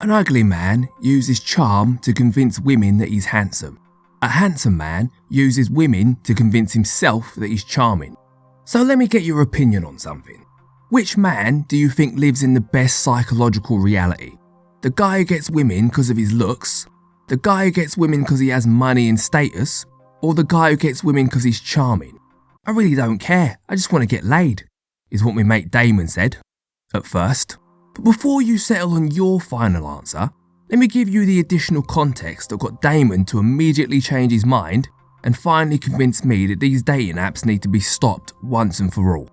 An ugly man uses charm to convince women that he's handsome. A handsome man uses women to convince himself that he's charming. So let me get your opinion on something. Which man do you think lives in the best psychological reality? The guy who gets women because of his looks? The guy who gets women because he has money and status? Or the guy who gets women because he's charming? I really don't care, I just want to get laid, is what my mate Damon said, at first. But before you settle on your final answer, let me give you the additional context that got Damon to immediately change his mind and finally convince me that these dating apps need to be stopped once and for all.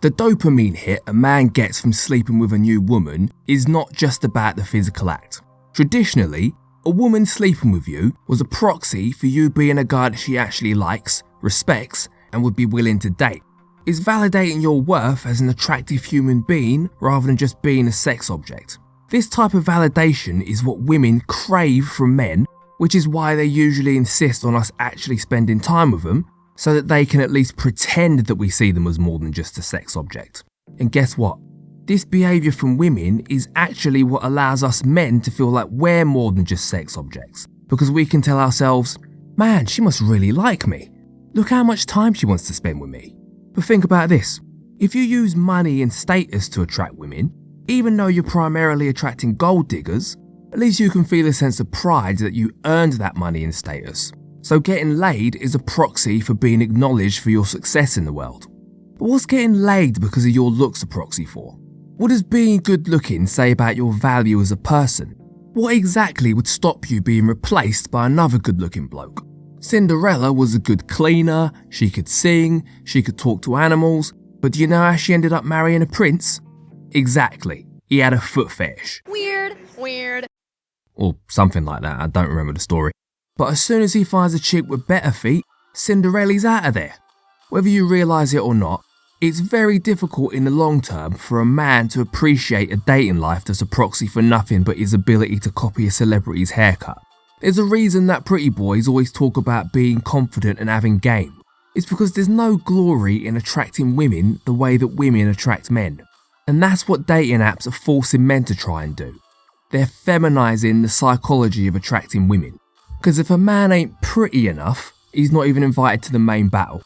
The dopamine hit a man gets from sleeping with a new woman is not just about the physical act. Traditionally, a woman sleeping with you was a proxy for you being a guy that she actually likes, respects, and would be willing to date. It's validating your worth as an attractive human being rather than just being a sex object. This type of validation is what women crave from men, which is why they usually insist on us actually spending time with them so that they can at least pretend that we see them as more than just a sex object. And guess what? This behaviour from women is actually what allows us men to feel like we're more than just sex objects, because we can tell ourselves, man, she must really like me. Look how much time she wants to spend with me. But think about this, if you use money and status to attract women, even though you're primarily attracting gold diggers, at least you can feel a sense of pride that you earned that money and status. So getting laid is a proxy for being acknowledged for your success in the world. But what's getting laid because of your looks a proxy for? What does being good looking say about your value as a person? What exactly would stop you being replaced by another good looking bloke? Cinderella was a good cleaner, she could sing, she could talk to animals, but do you know how she ended up marrying a prince? Exactly, he had a foot fetish. Weird. Or something like that, I don't remember the story. But as soon as he finds a chick with better feet, Cinderella's out of there. Whether you realise it or not, it's very difficult in the long term for a man to appreciate a dating life that's a proxy for nothing but his ability to copy a celebrity's haircut. There's a reason that pretty boys always talk about being confident and having game. It's because there's no glory in attracting women the way that women attract men. And that's what dating apps are forcing men to try and do. They're feminising the psychology of attracting women. Because if a man ain't pretty enough, he's not even invited to the main battle.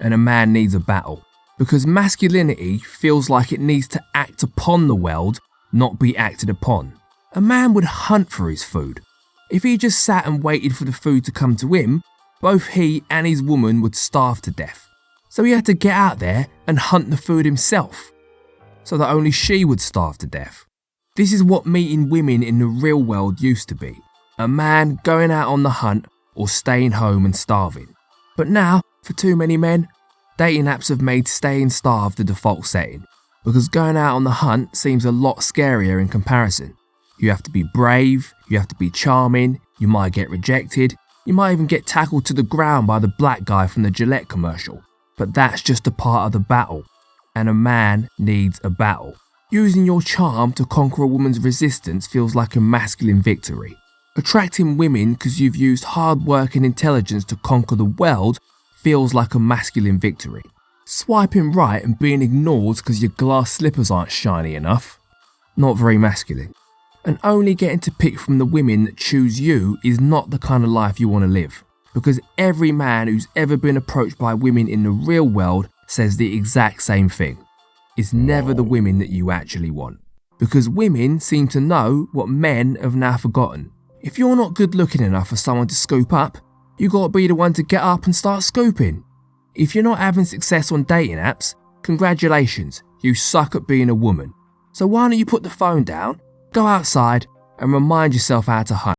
And a man needs a battle. Because masculinity feels like it needs to act upon the world, not be acted upon. A man would hunt for his food. If he just sat and waited for the food to come to him, both he and his woman would starve to death. So he had to get out there and hunt the food himself, so that only she would starve to death. This is what meeting women in the real world used to be. A man going out on the hunt or staying home and starving. But now, for too many men, dating apps have made staying starved the default setting, because going out on the hunt seems a lot scarier in comparison. You have to be brave, you have to be charming, you might get rejected, you might even get tackled to the ground by the black guy from the Gillette commercial. But that's just a part of the battle, and a man needs a battle. Using your charm to conquer a woman's resistance feels like a masculine victory. Attracting women because you've used hard work and intelligence to conquer the world feels like a masculine victory. Swiping right and being ignored because your glass slippers aren't shiny enough, not very masculine. And only getting to pick from the women that choose you is not the kind of life you want to live. Because every man who's ever been approached by women in the real world says the exact same thing. It's never the women that you actually want. Because women seem to know what men have now forgotten. If you're not good looking enough for someone to scoop up, you gotta be the one to get up and start scooping. If you're not having success on dating apps, congratulations, you suck at being a woman. So why don't you put the phone down, go outside and remind yourself how to hunt.